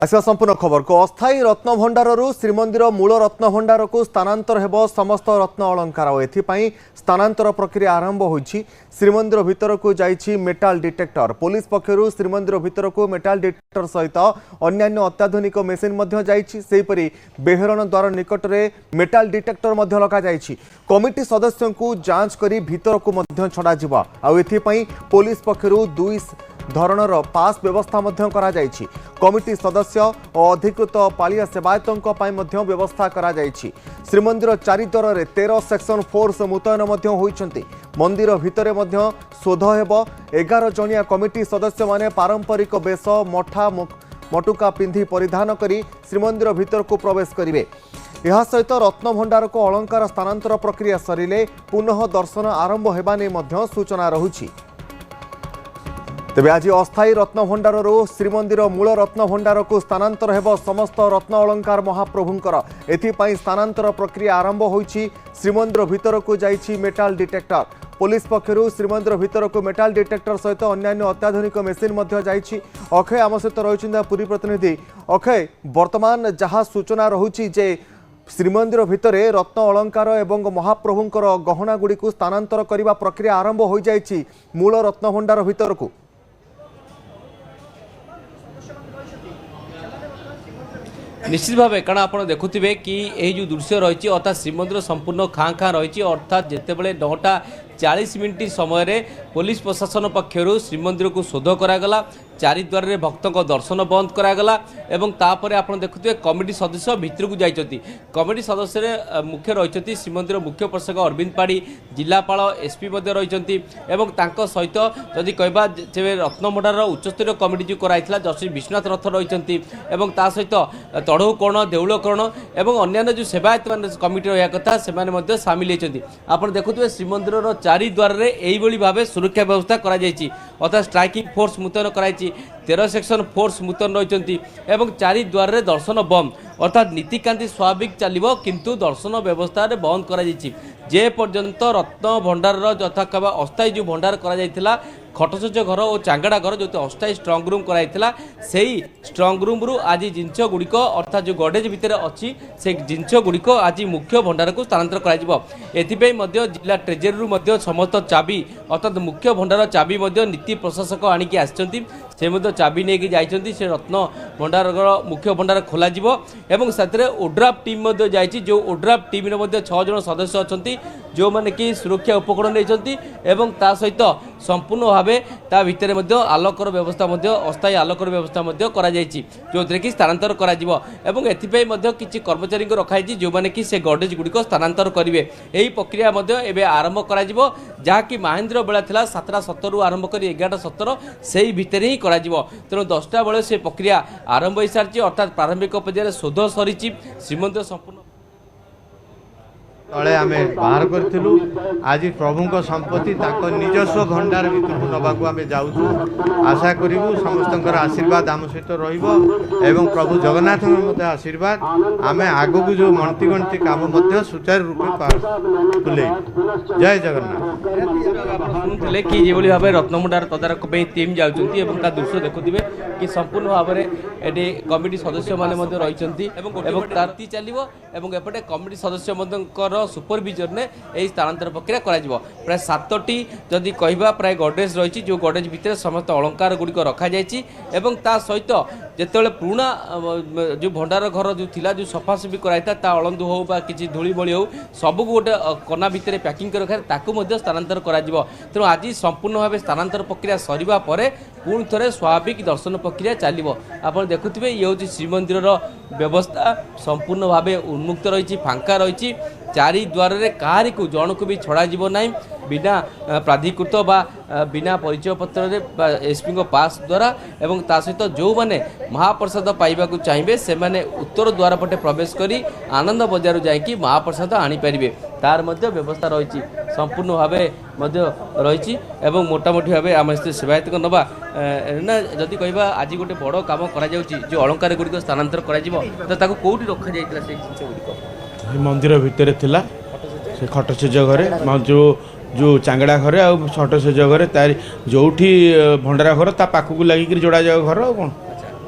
आसवा संपूर्ण खबर को अस्थायी रत्न भंडारु श्रीमंदिर मूल रत्न भंडार को स्थानांतर हेब समस्त रत्न अलंकार एथिपाई स्थानांतर प्रक्रिया आरंभ होईछि। श्रीमंदिर भितर को जाइछि मेटाल डिटेक्टर। पुलिस पक्षरु श्रीमंदिर भितर को मेटाल डिटेक्टर सहित अन्यान्य अत्याधुनिक मेसिन मध्य जाइछि। सेहिपरि बेहरण द्वार निकट रे मेटाल डिटेक्टर मध्य लगा जाइछि। कमिटी सदस्यों को जांच करी भितर को मध्य छड़ा जिबा आ एथिपाई पुलिस पक्षरु 2 धरणर पास व्यवस्था मध्य करा जाइछि। कमिटी सदस्य और अधिकृत पालिया सेवायतों पाई मध्य व्यवस्था करा जाइछि। श्रीमंदिर चारिद्वार रे 13 सेक्शन फोर्स मुतयन मध्य होइछन्ति। मंदिर भितरे मध्य शोध हेब। 11 जणिया कमिटी सदस्य माने पारंपरिक बेश मठा मटुका पिंधि परिधान करी श्रीमंदिर भितर को प्रवेश करिवे। यह सहित रत्न भंडार को अलंकार स्थानांतर प्रक्रिया सरिले पुनः दर्शन आरंभ हेबा नै मध्य सूचना रहुछि। तेबे आज अस्थायी रत्न भंडारु श्रीमंदिर मूल रत्न भंडार को स्थानांतर हेब समस्त रत्न अलंकार महाप्रभुंकर। एथिपाई स्थानांतर प्रक्रिया आरंभ होईछि। श्रीमंदिर भितर को जाइछि मेटाल डिटेक्टर। पुलिस पक्षरु श्रीमंदिर भितर को मेटाल डिटेक्टर सहित अन्यान्य अत्याधुनिक मेसिन मध्य जाइछि। अक्षय आम सहित रहिछन्ति पुरी प्रतिनिधि। अक्षय, वर्तमान जहाँ सूचना रहुछि जे श्रीमंदिर भितरे रत्न अलंकार एवं महाप्रभुंकर गहना गुड़ी को स्थानांतर करने प्रक्रिया आरंभ हो जाइछि मूल रत्न भंडार भितर को। निश्चित भाव कारण आप देखुवे कि यही जो दृश्य रही अर्थात श्रीमंदिर संपूर्ण खाँ खाँ रही अर्थात जितेबाला 9:40 समय रे पुलिस प्रशासन पक्षर श्रीमंदिर को शोध करागला। चारिद्वार रे भक्तों को दर्शन बंद करागला एवं तापर आप देखुवे कमिटी सदस्य भितर को जाइछथि। कमिटी सदस्य मुख्य रही श्रीमंदिर मुख्य प्रशासक अरविंद पाढ़ी, जिलापाल एसपी रही एवं तांको सहित जदि कहबा जे रत्नभंडार उच्चस्तरीय कमिटी जो कराइथिला जस्टिस विश्वनाथ रथ रही एवं ता सहित तढ़ौकरण देउलकरण एवं अन्यान्य जो सेवायत कमिटी रहा कथा से सामिल होती। आप देखुवे श्रीमंदिर चारिद्वार रे एइबोली भावे सुरक्षा व्यवस्था करा जायछि। अर्थात स्ट्राइकिंग फोर्स मुतयन कराइछि। 13 सेक्शन फोर्स मुतयन रही एवं चारिद्वार रे दर्शन बंद अर्थात नीतिकांति स्वाभाविक चलिबो किंतु दर्शन व्यवस्था रे बंद करा जायछि। जे पर्यंत रत्न भंडार यथा कहबा अस्थायी जो भंडार करा जायथिला खटसज घर और चांगड़ा घर जो अस्थायी स्ट्रंग रूम कराइथिला सेही स्ट्रंग रूम रु आज जिनस गुड़िक अर्थात जो गडेज भितर अच्छी से जिनस गुड़िक आज मुख्य भंडार को स्थानांतर करा एथिपई मध्य जिला ट्रेजरी रु मध्य समस्त चाबी अर्थात मुख्य भंडार चाबी मध्य नीति प्रशासक आनिकी आछंती से मध्य चाबी नेकी जाइछंती। से रत्न भंडार मुख्य भंडार खोल एवं साथरे ओड्राफ टीम मध्य जाइछि। जो ओड्राफ टीम रे मध्य 6 जन सदस्य अछंती जो माने कि सुरक्षा उपकरण नहीं एवं ता सहित संपूर्ण भावे ता भितर मध्य आलोकर व्यवस्था मध्य अस्थायी आलोकर व्यवस्था मध्य करा जायछि जो कि स्थानांतर करा जिवो एवं एथिपई मध्य किछि कर्मचारी को रखाई जो माने कि से गडेज गुडी को स्थानांतर करिवे। एही प्रक्रिया मध्य एबे आरंभ करा जिवो जहा कि महेंद्र बेला थिला 7:17 रु आरंभ करी 11:17 सेही भितर ही करा जिवो। तेणु 10टा बेले से प्रक्रिया आरंभ हो सारी अर्थात प्रारंभिक पर्यायर शोध सरी श्रीमंदिर संपूर्ण तले आम बाहर करूँ। आज प्रभु संपत्ति निजस्व भंडार भर को नवाक आम जाऊँ। आशा करूँ समस्त आशीर्वाद आम सहित रही प्रभु जगन्नाथ आशीर्वाद आम आगक जो मणति गणति काम सुचारू रूपे तुले। जय जगन्नाथ। शुणुले कि जो भाव रत्नभंडार तदारख टीम जाऊँगी दृश्य देखुवे कि संपूर्ण भाव में ये कमिटी सदस्य मैंने रही तारती चलो एपटे कमिटी सदस्य सुपरविजन ने यही स्थानांतर प्रक्रिया करा प्राय 7टी जदि कहबा प्राय गडेज रही जो गडेज भितर समस्त अलंकार गुड़िक रखा जायछि एवं ता सहित जेतेबेले पुराना जो भंडार घर जो थिला जो सफासफी कराइता ता अलंदु हो बा किछि धूली बळी हो सबको गोटे कना भितर पैकिंग कर रखा ताकू मध्य स्थानांतर करा जिवो। तेणु आज संपूर्ण भाव स्थानांतर प्रक्रिया सरिबा परे पुणी थे स्वाभाविक दर्शन प्रक्रिया चलिबो। आपण देखुथिबे ये होछि श्रीमंदिर व्यवस्था संपूर्ण भाव उन्मुक्त रही फांका रही। चारिद्वार रे काहारी को जन को भी छड़ा जीव ना बिना प्राधिकृत बा बिना परिचय पत्र रे एसपी को पास द्वारा एवं ता सहित जो माने महाप्रसाद पाइबा को चाहिए से माने उत्तर द्वार पटे प्रवेश करी आनंद बजार जाइकी महाप्रसाद आनी पारिबे तार मध्य व्यवस्था रही संपूर्ण भाव मध्य रही एवं मोटामोटी भाव आम सेवायत को नवा ना जदि कहबा आज गोटे बड़ काम करा जाउची जो अलंकार गुड़िक स्थानांतर करा जिवो तो ताको कोठी रखा जाइतला से जिंस गुड़िक मंदिर भितर थिला से खटसेज घरे जो चांगड़ा घरे आ छटसेज घरे तार जो भंडारा घर ता पाखक लगिक जोड़ा जाए घर कौन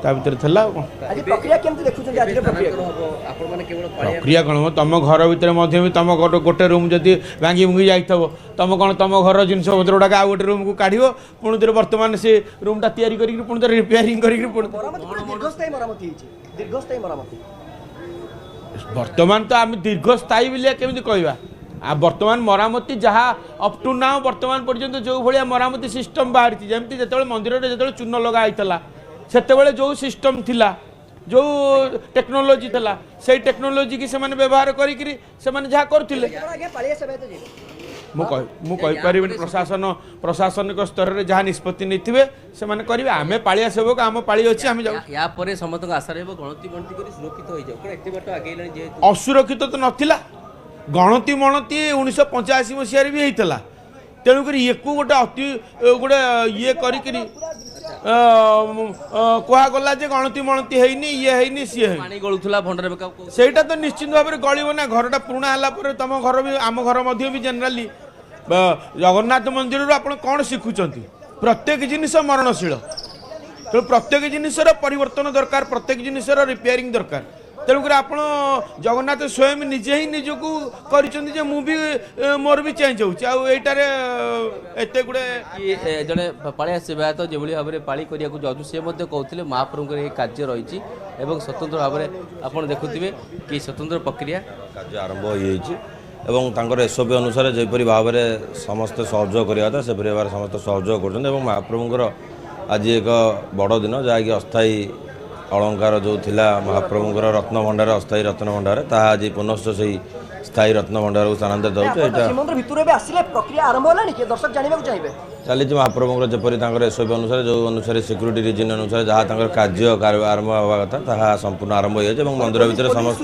ତା ଭିତରେ ଥିଲା ଆଉ କ'ଣ ଆଜି ପ୍ରକ୍ରିୟା କେମିତି ଦେଖୁଛନ୍ତି ଆଜିର ପ୍ରକ୍ରିୟା ପ୍ରକ୍ରିୟା କ'ଣ ତମ ଘର ଭିତରେ ମଧ୍ୟ ବି ତମ ଗୋଟେ ରୁମ୍ ଯଦି ଭାଙ୍ଗି ଭୁଙ୍ଗି ଯାଇଥିବ ତମ କ'ଣ ତମ ଘର ଜିନିଷ ପତ୍ର ଗୁଡ଼ାକ ଆଉ ଗୋଟେ ରୁମ୍କୁ କାଢ଼ିବ ପୁଣି ଥରେ ବର୍ତ୍ତମାନ ସେ ରୁମ୍ଟା ତିଆରି କରିକି ପୁଣି ଥରେ ରିପେୟାରିଂ କରିକି ପୁଣି ଦୀର୍ଘସ୍ଥାୟୀ ମରାମତି ହେଇଛି ଦୀର୍ଘସ୍ଥାୟୀ ମରାମତି ବର୍ତ୍ତମାନ ତ ଆମେ ଦୀର୍ଘସ୍ଥାୟୀ ବୋଲି କେମିତି କହିବା ଆଉ ବର୍ତ୍ତମାନ ମରାମତି ଯାହା ଅପ୍ ଟୁ ନାଉ ବର୍ତ୍ତମାନ ପର୍ଯ୍ୟନ୍ତ ଯେଉଁ ଭଳିଆ ମରାମତି ସିଷ୍ଟମ୍ ବାହାରିଛି ଯେମିତି ଯେତେବେଳେ ମନ୍ଦିରରେ ଯେତେବେଳେ ଚୂନ ଲଗା ହେଇଥିଲା ସେତେବେଳେ ଯେଉଁ ସିଷ୍ଟମ୍ ଥିଲା ଯେଉଁ ଟେକ୍ନୋଲୋଜି ଥିଲା ସେଇ ଟେକ୍ନୋଲୋଜିକି ସେମାନେ ବ୍ୟବହାର କରିକିରି ସେମାନେ ଯାହା କରୁଥିଲେ ମୁଁ କହିପାରିବିନି ପ୍ରଶାସନିକ ସ୍ତରରେ ଯାହା ନିଷ୍ପତ୍ତି ନେଇଥିବେ ସେମାନେ କରିବେ ଆମେ ପାଳିଆ ସେବକ ଆମ ପାଳି ଅଛି ଆମେ ଯାଉ ୟା ପରେ ସମସ୍ତଙ୍କ ଆଶା ରହିବ ଗଣତି ଗଣତି କରି ସୁରକ୍ଷିତ ହୋଇଯାଉ କାରଣ ଏତେ ବାଟ ଆଗେଇଲାଣି ଯେହେତୁ ଅସୁରକ୍ଷିତ ତ ନଥିଲା ଗଣତି ମଣତି 1985 ମସିହାରେ ବି ହେଇଥିଲା ତେଣୁକରି ଇଏକୁ ଗୋଟେ ଅତି ଗୋଟେ ଇଏ କରିକିରି କୁହାଗଲା ଯେ ଗଣତି ମଣତି ହେଇନି ଇଏ ହେଇନି ସିଏ ହେଇନି ପାଣି ଗଳୁଥିଲା ଭଣ୍ଡାର ସେଇଟା ତ ନିଶ୍ଚିତ ଭାବରେ ଗଳିବ ନା ଘରଟା ପୁରୁଣା ହେଲା ପରେ ତମ ଘର ବି ଆମ ଘର ମଧ୍ୟ ବି ଜେନେରାଲି ଜଗନ୍ନାଥ ମନ୍ଦିରରୁ ଆପଣ କ'ଣ ଶିଖୁଛନ୍ତି ପ୍ରତ୍ୟେକ ଜିନିଷ ମରଣଶୀଳ ତେଣୁ ପ୍ରତ୍ୟେକ ଜିନିଷର ପରିବର୍ତ୍ତନ ଦରକାର ପ୍ରତ୍ୟେକ ଜିନିଷର ରିପେୟାରିଂ ଦରକାର ତେଣୁକରି ଆପଣ ଜଗନ୍ନାଥ ସ୍ୱୟଂ ନିଜେ ହିଁ ନିଜକୁ କରିଛନ୍ତି ଯେ ମୁଁ ବି ମୋର ବି ଚେଞ୍ଜ ହେଉଛି ଆଉ ଏଇଟାରେ ଏତେ ଗୁଡ଼େ ଜଣେ ପାଳିଆ ସେବାୟତ ଯେଭଳି ଭାବରେ ପାଳି କରିବାକୁ ଯାଉଛୁ ସେ ମଧ୍ୟ କହୁଥିଲେ ମହାପ୍ରଭୁଙ୍କର ଏହି କାର୍ଯ୍ୟ ରହିଛି ଏବଂ ସ୍ୱତନ୍ତ୍ର ଭାବରେ ଆପଣ ଦେଖୁଥିବେ କି ସ୍ୱତନ୍ତ୍ର ପ୍ରକ୍ରିୟା କାର୍ଯ୍ୟ ଆରମ୍ଭ ହୋଇଯାଇଛି ଏବଂ ତାଙ୍କର ଏସ୍ଓପି ଅନୁସାରେ ଯେପରି ଭାବରେ ସମସ୍ତେ ସହଯୋଗ କରିବା କଥା ସେପରି ଭାବରେ ସମସ୍ତେ ସହଯୋଗ କରୁଛନ୍ତି ଏବଂ ମହାପ୍ରଭୁଙ୍କର ଆଜି ଏକ ବଡ଼ ଦିନ ଯାହାକି ଅସ୍ଥାୟୀ अलंकार जो थिला महाप्रभुंकर रत्नभंडार अस्थायी रत्नभंडार ताहा आज पुनश्च से स्थायी रत्नभंडार को स्थानांतरित चली महाप्रभुंर जपरी एसओपी अनुसार जो अनुसार सिक्यूरीटी रिजन अनुसार जहाँ कार्य आरंभ हवा कथा संपूर्ण आरंभ हो मंदिर भितर समस्त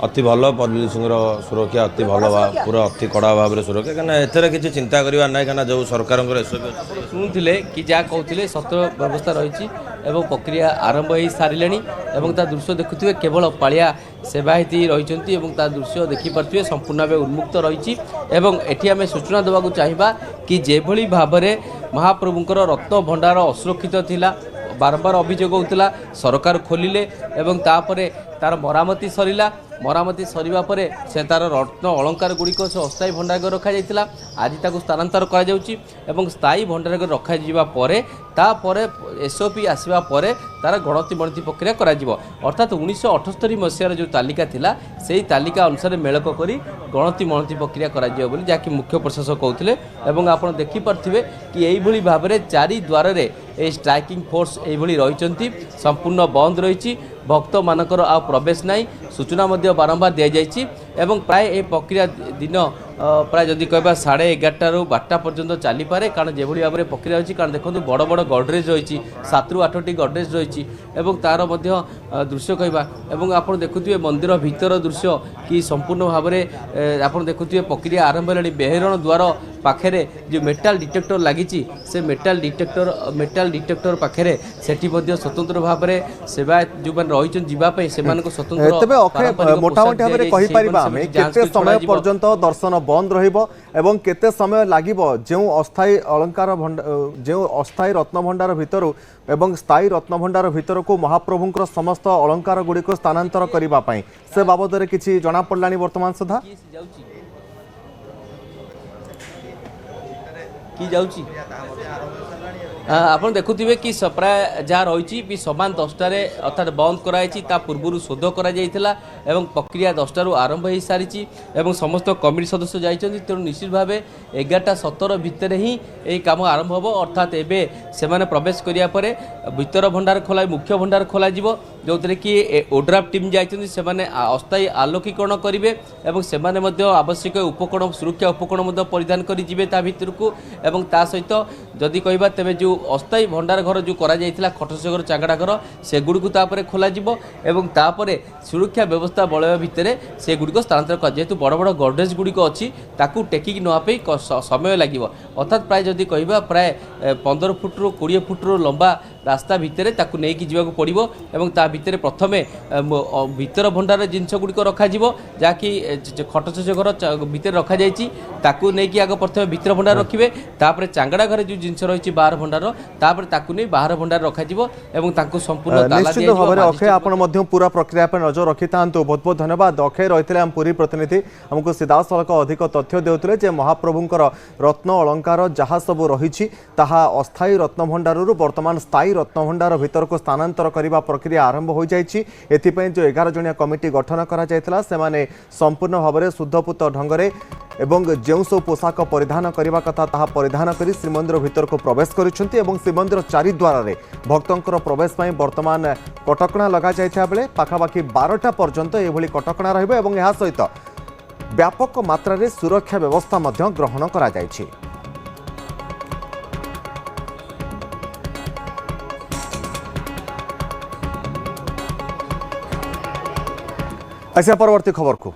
अति भल पुलिस सुरक्षा अति भल पूरा अति कड़ा भाव में सुरक्षा कहीं एथर किसी चिंता करवा ना कहीं जो सरकार एसओपी शुणुले कि जहाँ कहते सतर व्यवस्था रही प्रक्रिया आरंभ हो सारे दृश्य देखुए केवल पालिया सेवायती रही दृश्य देखिपे संपूर्ण भाव उन्मुक्त रही आम सूचना देवाक चाहिए कि जेभली भाव में महाप्रभुंकर रत्न भंडार असुरक्षित थिला बारंबार अभियोग होता सरकार खोलिले एवं तापरे तार मरामती सरिला मरामती सरिबा परे से तार रत्न अलंकार गुड़िक से अस्थायी भंडार रखा जाइतिला आज ताकू स्थानांतर करा जाउची एवं स्थायी भंडार रखा जिबा परे तापरे एसओपी आसीबा परे तार गणति मणति प्रक्रिया करा जिवो अर्थात 1978 मसीहार जो तालिका थिला सेही तालिका अनुसार मेलक करी गणति मणति प्रक्रिया करा जिवो बोली जाकि मुख्य प्रशासक कहथिले एवं आपण देखि परथिबे कि एई भली भाबरे चारि द्वार रे ए स्ट्राइकिंग फोर्स एई भली रहिचंती संपूर्ण बंद रहिची भक्त मानकर आ प्रवेश नाई सूचना मध्य बारंबार दि जाइए एवं प्राय ए प्रक्रिया दिन प्राय जदि कहबा 11:30 ରୁ 12ଟା पर्यंत चली पारे कारण जेभली भाव में प्रक्रिया रही कारण देखो बड़ बड़ गडरेज रही 7 ରୁ 8ଟି गडरेज रही तार मध्य दृश्य कहबा एवं आप देखुए मंदिर भीतर दृश्य कि संपूर्ण भाव में आप देखुए प्रक्रिया आरंभ है बेहरण द्वार पाखे जो मेटाल डिटेक्टर लगी से मेटाल डिटेक्टर पाखे सेठी स्वतंत्र भाव में सेवा जो रही जावाई से मोटामोटी भाव में कहीपर आम केते समय पर्यंत दर्शन बंद रहिबो एवं केते समय लागिबो जो अस्थायी अलंकार जो अस्थायी रत्न भंडार भितर एवं स्थायी रत्न भंडार भितर को महाप्रभुंकर समस्त अलंकार गुड़ी को स्थानांतर करबा पई से बाबद रे किछि जणा पड़लानी वर्तमान सुधा की जाउची आप देखुए कि प्राय जहाँ रही समान 10टार अर्थात बंद कराई पूर्व शोध कर प्रक्रिया 10टा आरंभ हो सारी समस्त कमिटी सदस्य जाइए तेणु निश्चित भाव 11:17 भितर ही यही कम आरंभ हम अर्थात एवं से प्रवेश करापर भीतर भंडार खोल मुख्य भंडार खोल जो थे कि ओड्राफ टीम जाइए अस्थायी आलोकीकरण करेंगे से आवश्यक उपकरण सुरक्षा उपकरण परिधान कर भीतर को सहित जदि कहबा तेरे जो अस्थायी भंडार घर जो करा जाइथिला खटसे घर चांगड़ा घर से गुड़िक खोल सुरक्षा व्यवस्था बलय भितर से गुड़िक स्थानांतर कर जेहेतु बड़ बड़ गडरेज गुड़िक अच्छी ताकू टेकिक नापी समय लगे अर्थात प्राय जदि कहबा प्राय 15 फुट रु 20 फुट रु लंबा रास्ता भितर ताकू नहीं जावाक पड़ो और ता भितर प्रथमे भितर भंडार जिनसगुड़िक रखाଯିव जहाँकि खटशेष घर भितर रखा जाइए ताकू नहीं आग प्रथम भितर भंडार रखिए तापर चांगड़ा घर जो जिनस रही बाहर भंडार तापर ताकू नहीं बाहर भंडार रखाଯିव एवं ताकू संपूर्ण ताला निश्चित भाव में अक्षय आपण पूरा प्रक्रिया पर नजर रखि था बहुत बहुत धन्यवाद अक्षय रही आम पुरी प्रतिनिधि आमको सीधा सड़क अधिक तथ्य देउथिले जे महाप्रभुंकर रत्न अलंकार जहाँ सब रही अस्थायी रत्न भंडार वर्तमान स्थायी रत्न भंडार भीतर को स्थानांतर करने प्रक्रिया आरंभ हो जाइए एथिपाई जो 11 जणिया कमिटी गठन करा जायतिला सेमाने संपूर्ण भाव में शुद्धपूत ढंगरे एवं जो सब पोशाक परिधान करने कथा ताहा परिधान करी श्रीमंदिर भीतर को प्रवेश करिसेंती एवं श्रीमंदिर चारिद्वार रे भक्तंकर प्रवेश पाई वर्तमान कटकणा लगा जाइथा बेले पाखापाखि 12टा पर्यंत एभली कटकणा रहिबो एवं ଏହା सहित व्यापक मात्रा रे सुरक्षा व्यवस्था मध्य ग्रहण करा जाइछि। ऐसे परवर्ती खबर को